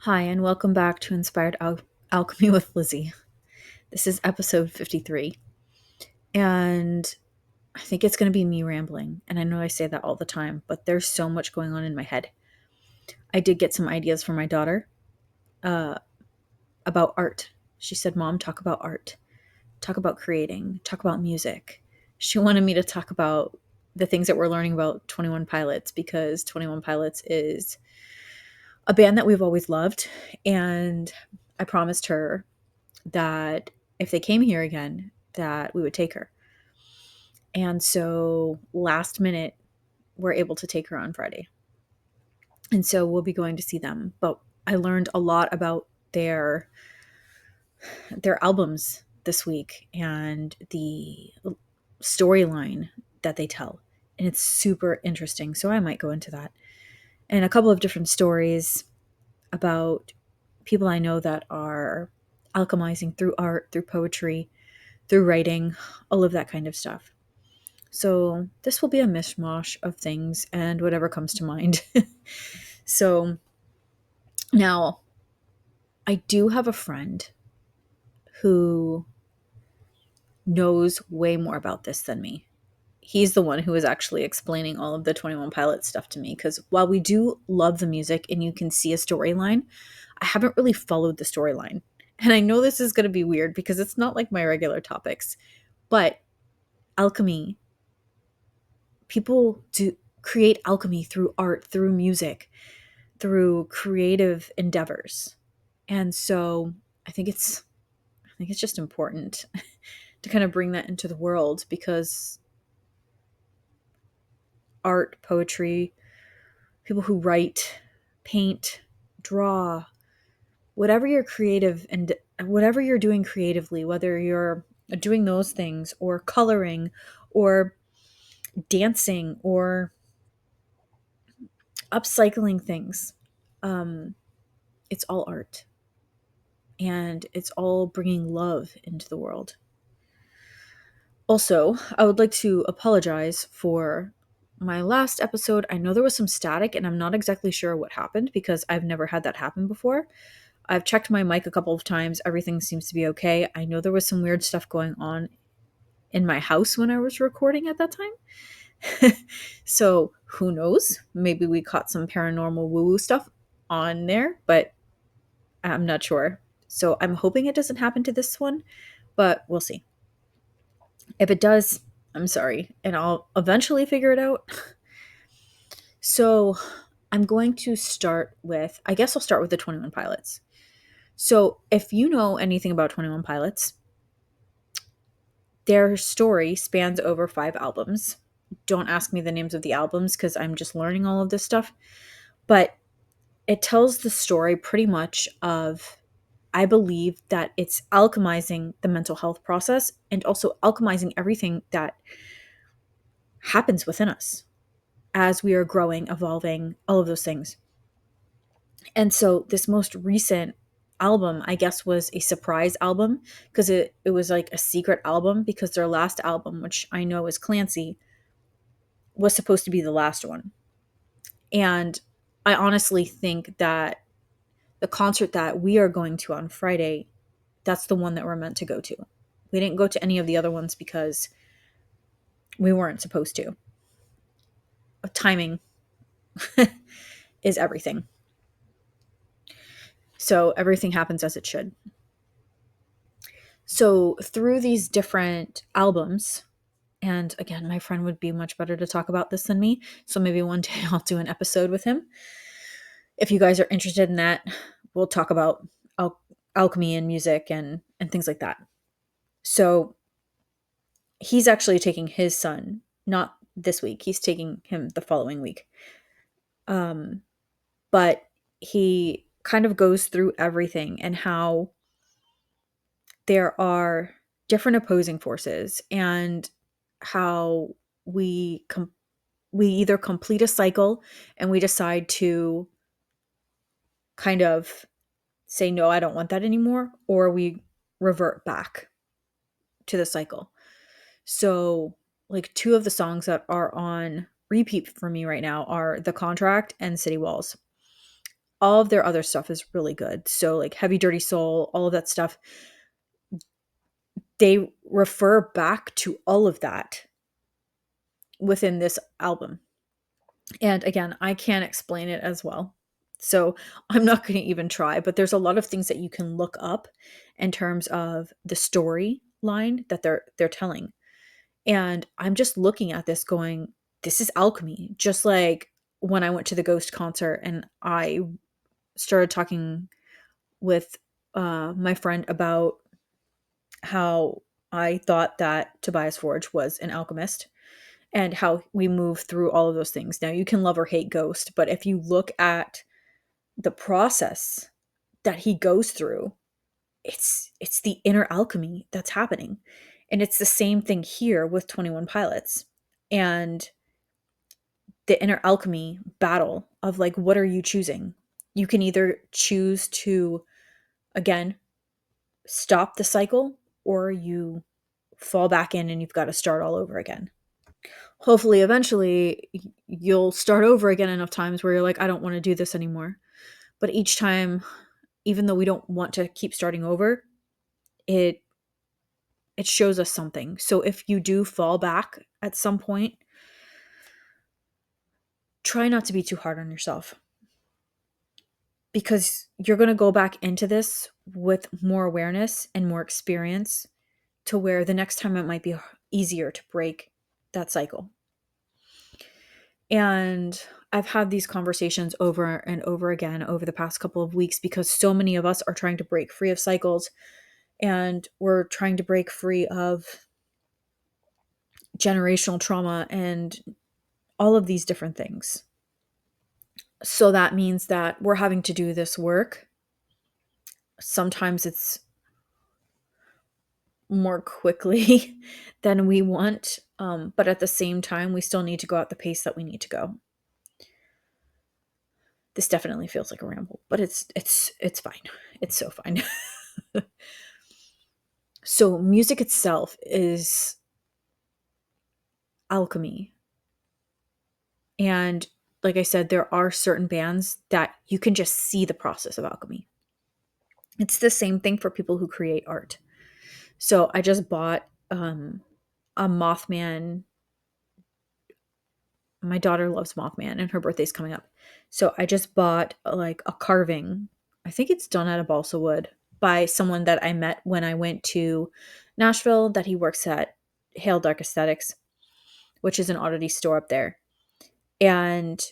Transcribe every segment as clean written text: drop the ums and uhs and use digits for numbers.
Hi, and welcome back to Inspired Alchemy with Lizzie. This is episode 53, and I think it's going to be me rambling. And I know I say that all the time, but there's so much going on in my head. I did get some ideas from my daughter uh, about art. She said, Mom, talk about art, talk about creating, talk about music. She wanted me to talk about the things that we're learning about 21 Pilots because 21 Pilots is a band that we've always loved. And I promised her that if they came here again, that we would take her. And so last minute, we're able to take her on Friday. And so we'll be going to see them. But I learned a lot about their albums this week and the storyline that they tell. And it's super interesting. So I might go into that. And a couple of different stories about people I know that are alchemizing through art, through poetry, through writing, all of that kind of stuff. So this will be a mishmash of things and whatever comes to mind. So now I do have a friend who knows way more about this than me. He's the one who is actually explaining all of the 21 Pilot stuff to me because while we do love the music and you can see a storyline, I haven't really followed the storyline. And I know this is going to be weird because it's not like my regular topics, but alchemy, people do create alchemy through art, through music, through creative endeavors. And so I think it's just important to kind of bring that into the world because art, poetry, people who write, paint, draw, whatever you're creative and whatever you're doing creatively, whether you're doing those things or coloring or dancing or upcycling things, um, it's all art and it's all bringing love into the world. Also, I would like to apologize for my last episode. I know there was some static and I'm not exactly sure what happened because I've never had that happen before. I've checked my mic a couple of times. Everything seems to be okay. I know there was some weird stuff going on in my house when I was recording at that time. So who knows? Maybe we caught some paranormal woo woo stuff on there, but I'm not sure. So I'm hoping it doesn't happen to this one, but we'll see. If it does, I'm sorry, and I'll eventually figure it out. So I'm going to start with, I guess I'll start with the 21 Pilots. So if you know anything about 21 Pilots, their story spans over 5 albums. Don't ask me the names of the albums because I'm just learning all of this stuff. But it tells the story pretty much of, I believe that it's alchemizing the mental health process and also alchemizing everything that happens within us as we are growing, evolving, all of those things. And so this most recent album, I guess, was a surprise album because it was like a secret album because their last album, which I know is Clancy, was supposed to be the last one. And I honestly think that the concert that we are going to on Friday, that's the one that we're meant to go to. We didn't go to any of the other ones because we weren't supposed to. Timing is everything. So everything happens as it should. So through these different albums, and again, my friend would be much better to talk about this than me. So maybe one day I'll do an episode with him. If you guys are interested in that, we'll talk about alchemy and music and things like that. So he's actually taking his son, not this week. He's taking him the following week. But he kind of goes through everything and how there are different opposing forces and how we we either complete a cycle and we decide to kind of say no, I don't want that anymore, or we revert back to the cycle. So like 2 of the songs that are on repeat for me right now are The Contract and City Walls. all of their other stuff is really good. So like Heavy Dirty Soul, all of that stuff, they refer back to all of that within this album. And again, I can't explain it as well. So I'm not going to even try, but there's a lot of things that you can look up in terms of the story line that they're telling. And I'm just looking at this going, this is alchemy. Just like when I went to the Ghost concert and I started talking with my friend about how I thought that Tobias Forge was an alchemist and how we move through all of those things. Now, you can love or hate Ghost, but if you look at the process that he goes through, it's the inner alchemy that's happening. And it's the same thing here with 21 Pilots. And the inner alchemy battle of like, what are you choosing? You can either choose to, again, stop the cycle, or you fall back in and you've got to start all over again. Hopefully, eventually, you'll start over again enough times where you're like, I don't want to do this anymore. But each time, even though we don't want to keep starting over, it it shows us something. So if you do fall back at some point, try not to be too hard on yourself, because you're going to go back into this with more awareness and more experience, to where the next time it might be easier to break that cycle. And I've had these conversations over and over again over the past couple of weeks, because so many of us are trying to break free of cycles, and we're trying to break free of generational trauma and all of these different things. So that means that we're having to do this work. Sometimes it's more quickly than we want, but at the same time, we still need to go at the pace that we need to go. This definitely feels like a ramble, but it's fine. It's so fine. So music itself is alchemy. And like I said, there are certain bands that you can just see the process of alchemy. It's the same thing for people who create art. So I just bought a Mothman. My daughter loves Mothman and her birthday's coming up. So I just bought like a carving. I think it's done out of balsa wood, by someone that I met when I went to Nashville, that he works at Hail Dark Aesthetics, which is an oddity store up there. And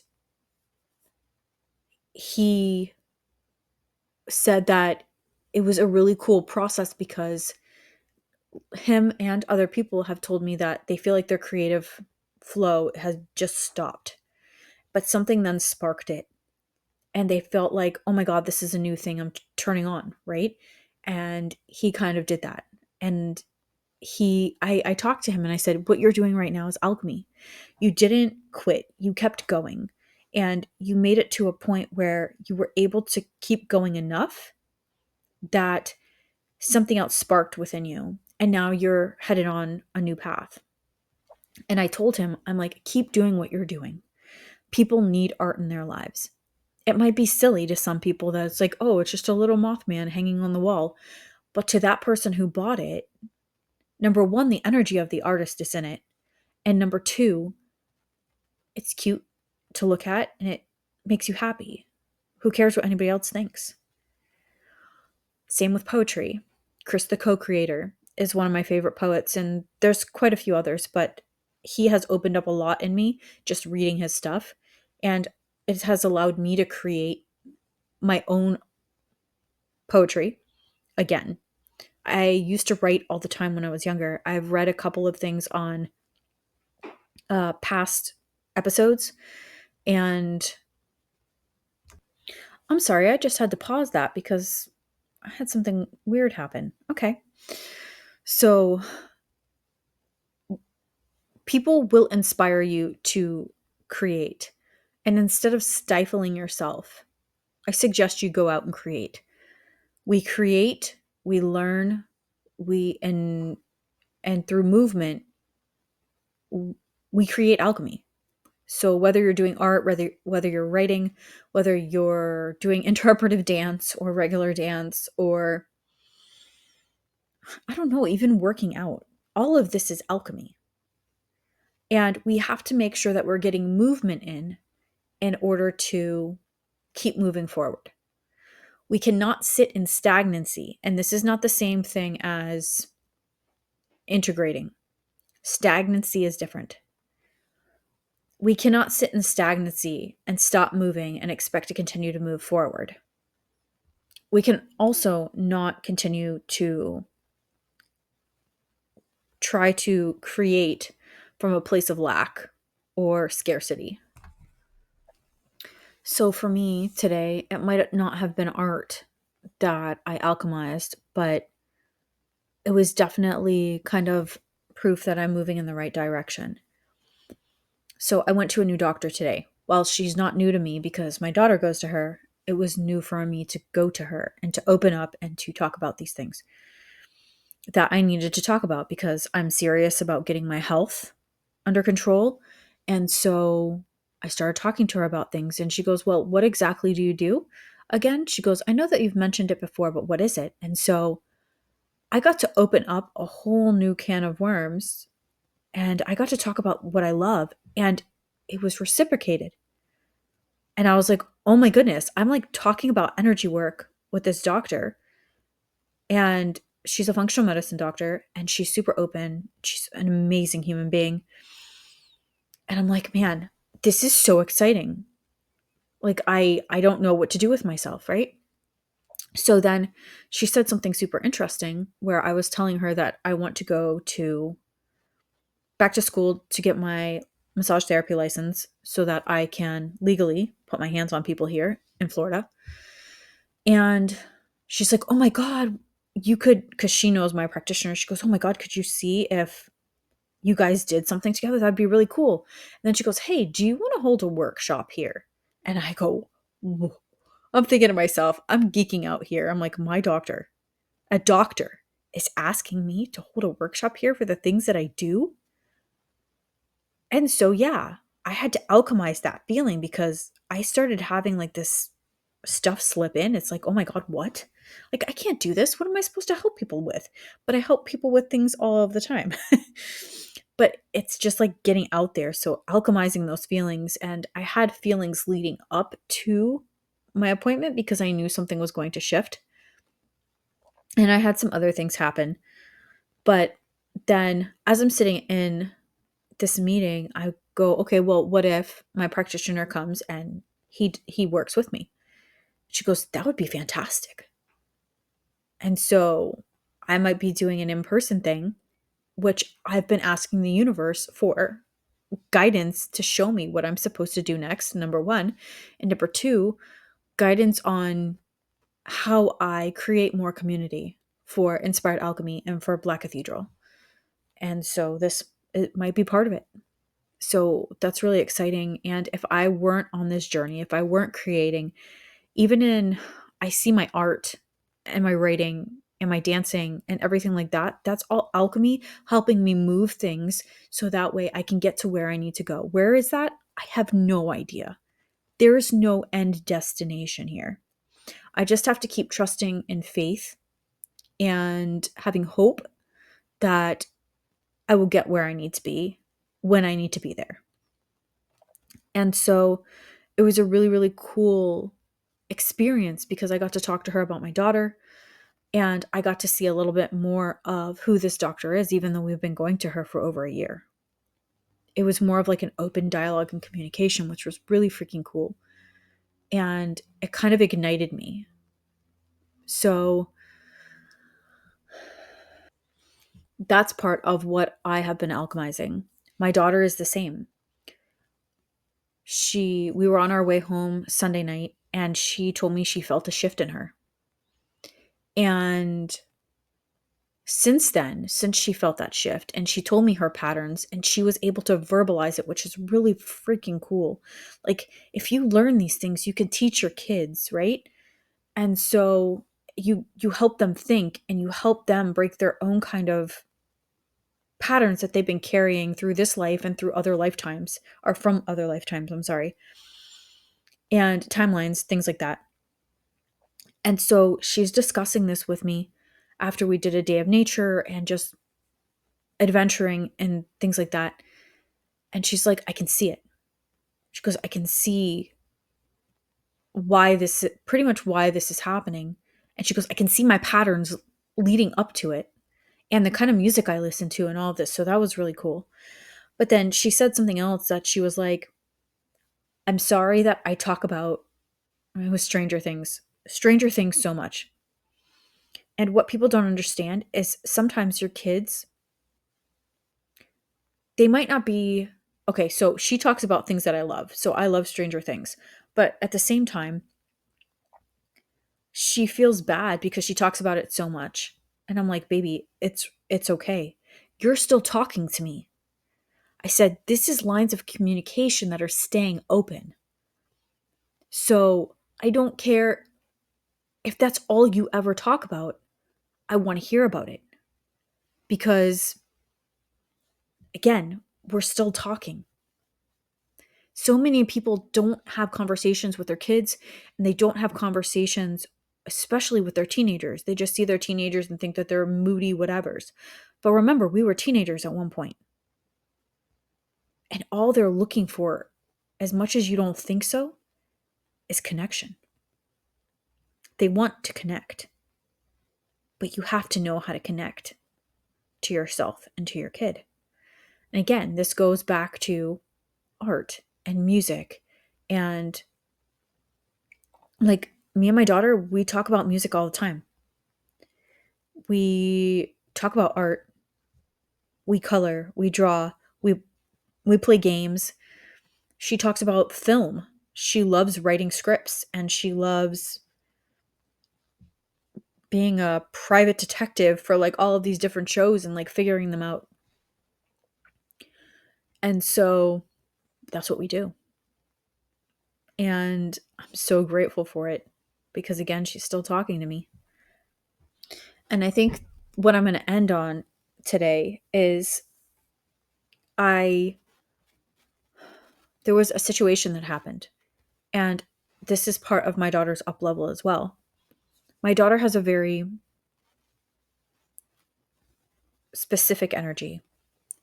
he said that it was a really cool process, because him and other people have told me that they feel like their creative flow has just stopped, but something then sparked it, and they felt like, oh my God, this is a new thing I'm turning on, right? And he kind of did that. And I talked to him and I said, what you're doing right now is alchemy. You didn't quit, you kept going, and you made it to a point where you were able to keep going enough that something else sparked within you, and now you're headed on a new path. And I told him, I'm like, keep doing what you're doing. People need art in their lives. It might be silly to some people that it's like, oh, it's just a little Mothman hanging on the wall. But to that person who bought it, number one, the energy of the artist is in it. And number two, it's cute to look at and it makes you happy. Who cares what anybody else thinks? Same with poetry. Chris, the co-creator, is one of my favorite poets, and there's quite a few others, but he has opened up a lot in me just reading his stuff, and it has allowed me to create my own poetry again. I used to write all the time when I was younger. I've read a couple of things on past episodes, and I'm sorry, I just had to pause that because I had something weird happen. Okay. So people will inspire you to create. And instead of stifling yourself, I suggest you go out and create. We create, we learn, we and through movement we create alchemy. So whether you're doing art, whether you're writing, whether you're doing interpretive dance or regular dance, or I don't know, even working out, all of this is alchemy. And we have to make sure that we're getting movement in order to keep moving forward. We cannot sit in stagnancy. And this is not the same thing as integrating. Stagnancy is different. We cannot sit in stagnancy and stop moving and expect to continue to move forward. We can also not continue to try to create from a place of lack or scarcity. So for me today, it might not have been art that I alchemized, but it was definitely kind of proof that I'm moving in the right direction. So I went to a new doctor today. While she's not new to me because my daughter goes to her, it was new for me to go to her and to open up and to talk about these things that I needed to talk about because I'm serious about getting my health under control. And so I started talking to her about things and she goes, "Well, what exactly do you do?" Again, she goes, "I know that you've mentioned it before, but what is it?" And so I got to open up a whole new can of worms and I got to talk about what I love and it was reciprocated. And I was like, "Oh my goodness, I'm like talking about energy work with this doctor." And she's a functional medicine doctor and she's super open. She's an amazing human being. And I'm like, "Man, this is so exciting." Like I don't know what to do with myself, right? So then she said something super interesting where I was telling her that I want to go to back to school to get my massage therapy license so that I can legally put my hands on people here in Florida. And she's like, "Oh my God, you could," because she knows my practitioner. She goes, "Oh my God, could you see if you guys did something together? That'd be really cool." And then she goes, "Hey, do you want to hold a workshop here?" And I go, "Whoa." I'm thinking to myself, I'm geeking out here. I'm like, my doctor, a doctor, is asking me to hold a workshop here for the things that I do. And so, yeah, I had to alchemize that feeling because I started having like this stuff slip in. It's like, oh my God, what? Like, I can't do this. What am I supposed to help people with? But I help people with things all of the time. But it's just like getting out there. So, alchemizing those feelings. And I had feelings leading up to my appointment because I knew something was going to shift. And I had some other things happen. But then, as I'm sitting in this meeting, I go, okay, well, what if my practitioner comes and he works with me? She goes, that would be fantastic. And so I might be doing an in-person thing, which I've been asking the universe for guidance to show me what I'm supposed to do next, number one. And number two, guidance on how I create more community for Inspired Alchemy and for Black Cathedral. And so this it might be part of it. So that's really exciting. And if I weren't on this journey, if I weren't creating, even in, I see my art and my writing and my dancing and everything like that, that's all alchemy helping me move things so that way I can get to where I need to go. Where is that? I have no idea. There is no end destination here. I just have to keep trusting in faith and having hope that I will get where I need to be when I need to be there. And so it was a really, really cool experience because I got to talk to her about my daughter and I got to see a little bit more of who this doctor is, even though we've been going to her for over a year. It was more of like an open dialogue and communication, which was really freaking cool. And it kind of ignited me. So that's part of what I have been alchemizing. My daughter is the same. We were on our way home Sunday night and she told me she felt a shift in her. And since then, since she felt that shift and she told me her patterns and she was able to verbalize it, which is really freaking cool. Like if you learn these things, you can teach your kids, right? And so you help them think and you help them break their own kind of patterns that they've been carrying through this life and through other lifetimes, or from other lifetimes, I'm sorry, and timelines, things like that. And so she's discussing this with me after we did a day of nature and just adventuring and things like that. And she's like, I can see it. She goes, I can see pretty much why this is happening. And she goes, I can see my patterns leading up to it and the kind of music I listen to and all of this. So that was really cool. But then she said something else that she was like, I'm sorry that I talk about, it was Stranger Things so much. And what people don't understand is sometimes your kids, they might not be, okay, so she talks about things that I love. So I love Stranger Things. But at the same time, she feels bad because she talks about it so much. And I'm like, baby, it's okay. You're still talking to me. I said, this is lines of communication that are staying open. So I don't care if that's all you ever talk about. I want to hear about it because, again, we're still talking. So many people don't have conversations with their kids, and they don't have conversations, especially with their teenagers. They just see their teenagers and think that they're moody whatevers. But remember, we were teenagers at one point, and all they're looking for, as much as you don't think so, is connection. They want to connect, but you have to know how to connect to yourself and to your kid. And again, this goes back to art and music. And like me and my daughter, we talk about music all the time. We talk about art, we color, we draw, we play games. She talks about film. She loves writing scripts and she loves being a private detective for like all of these different shows and like figuring them out. And so that's what we do. And I'm so grateful for it because again, she's still talking to me. And I think what I'm going to end on today is I there was a situation that happened. And this is part of my daughter's up level as well. My daughter has a very specific energy.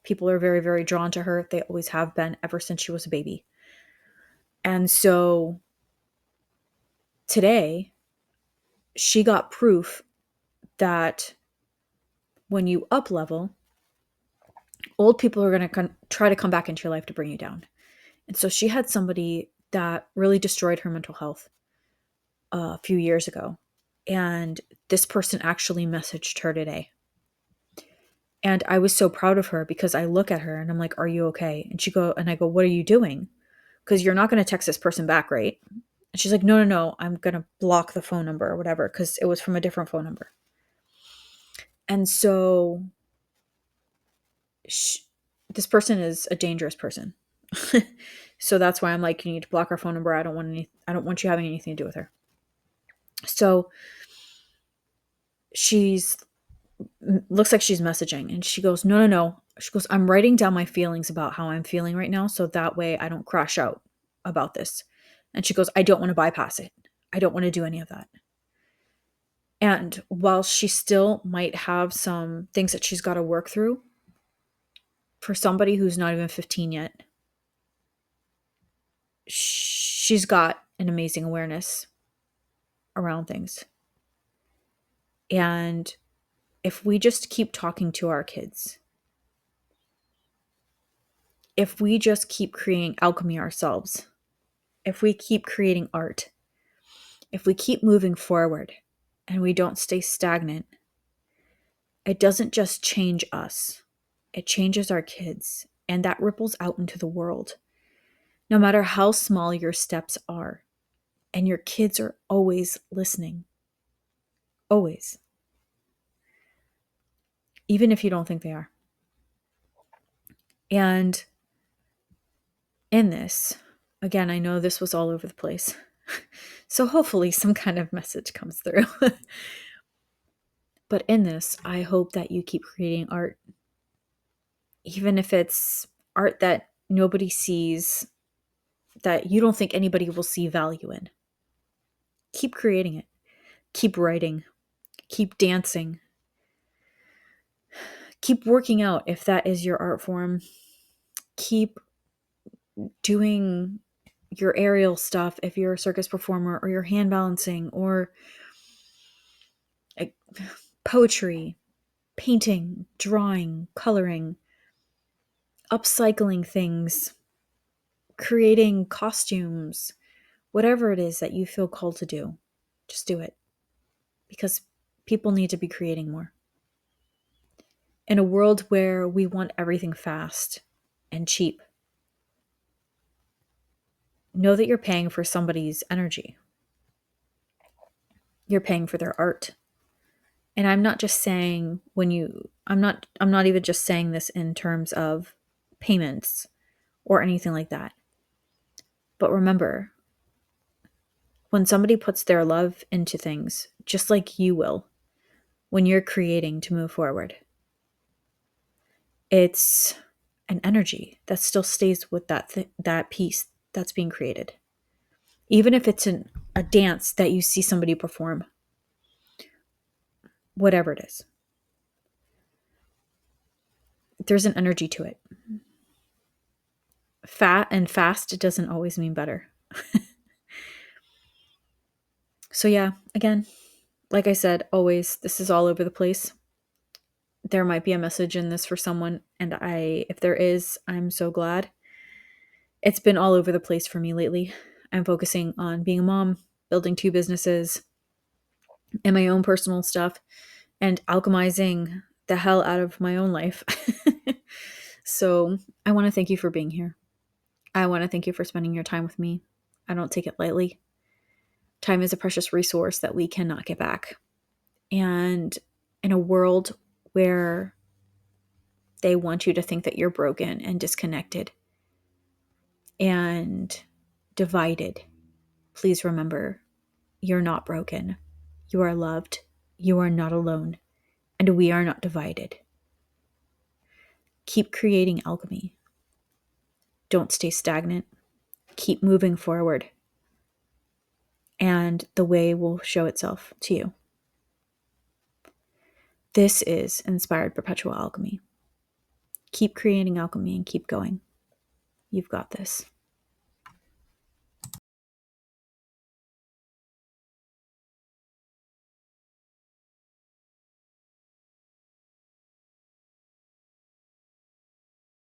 People are very, very drawn to her. They always have been ever since she was a baby. And so today, she got proof that when you up level, old people are going to try to come back into your life to bring you down. And so she had somebody that really destroyed her mental health a few years ago. And this person actually messaged her today. And I was so proud of her because I look at her and I'm like, are you okay? And I go, what are you doing? Because you're not going to text this person back, right? And she's like, no, no, no, I'm going to block the phone number or whatever because it was from a different phone number. And so this person is a dangerous person. So that's why I'm like, you need to block our phone number. I don't want you having anything to do with her. So she's looks like she's messaging and she goes, no, no, no. She goes, I'm writing down my feelings about how I'm feeling right now. So that way I don't crash out about this. And she goes, I don't want to bypass it. I don't want to do any of that. And while she still might have some things that she's got to work through, for somebody who's not even 15 yet, she's got an amazing awareness around things. And if we just keep talking to our kids, if we just keep creating alchemy ourselves, if we keep creating art, if we keep moving forward and we don't stay stagnant, it doesn't just change us, it changes our kids, and that ripples out into the world. No matter how small your steps are, and your kids are always listening. Always. Even if you don't think they are. And in this, again, I know this was all over the place. So hopefully some kind of message comes through. But in this, I hope that you keep creating art. even if it's art that nobody sees, that you don't think anybody will see value in. Keep creating it. Keep writing. Keep dancing. Keep working out if that is your art form. Keep doing your aerial stuff if you're a circus performer, or your hand balancing, or like, poetry, painting, drawing, coloring, upcycling things, creating costumes, whatever it is that you feel called to do. Just do it, because people need to be creating more. In a world where we want everything fast and cheap, know that you're paying for somebody's energy. You're paying for their art. And I'm not just saying I'm not even just saying this in terms of payments or anything like that. But remember, when somebody puts their love into things, just like you will, when you're creating to move forward, it's an energy that still stays with that piece that's being created. Even if it's a dance that you see somebody perform, whatever it is, there's an energy to it. Fat and fast doesn't always mean better. So yeah, again, like I said, always, this is all over the place. There might be a message in this for someone, and if there is, I'm so glad. It's been all over the place for me lately. I'm focusing on being a mom, building 2 businesses, and my own personal stuff, and alchemizing the hell out of my own life. So I want to thank you for being here. I want to thank you for spending your time with me. I don't take it lightly. Time is a precious resource that we cannot get back. And in a world where they want you to think that you're broken and disconnected and divided, please remember, you're not broken. You are loved. You are not alone. And we are not divided. Keep creating alchemy. Don't stay stagnant. Keep moving forward. And the way will show itself to you. This is Inspired Perpetual Alchemy. Keep creating alchemy and keep going. You've got this.